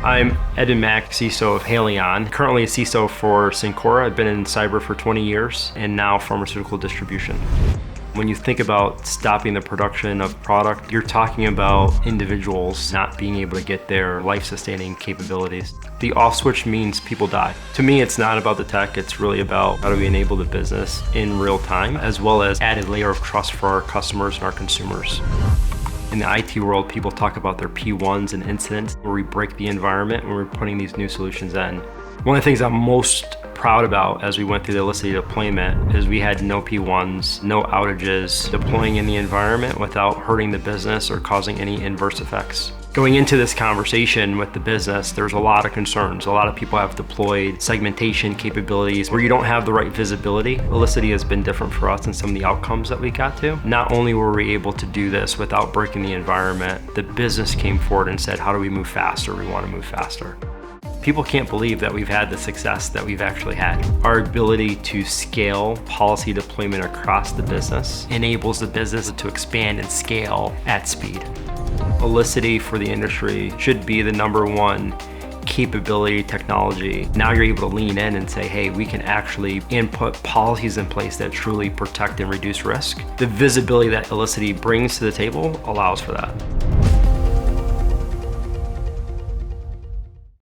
I'm Edmond Mack, CISO of Haleon, currently a CISO for Syncora. I've been in cyber for 20 years and now pharmaceutical distribution. When you think about stopping the production of product, you're talking about individuals not being able to get their life-sustaining capabilities. The off switch means people die. To me, it's not about the tech, it's really about how do we enable the business in real time, as well as add a layer of trust for our customers and our consumers. In the IT world, people talk about their P1s and incidents, where we break the environment when we're putting these new solutions in. One of the things I'm most proud about as we went through the Elisity deployment is we had no P1s, no outages, deploying in the environment without hurting the business or causing any adverse effects. Going into this conversation with the business, there's a lot of concerns. A lot of people have deployed segmentation capabilities where you don't have the right visibility. Elisity has been different for us in some of the outcomes that we got to. Not only were we able to do this without breaking the environment, the business came forward and said, how do we move faster? We want to move faster. People can't believe that we've had the success that we've actually had. Our ability to scale policy deployment across the business enables the business to expand and scale at speed. Elisity for the industry should be the #1 capability technology. Now you're able to lean in and say, hey, we can actually input policies in place that truly protect and reduce risk. The visibility that Elisity brings to the table allows for that.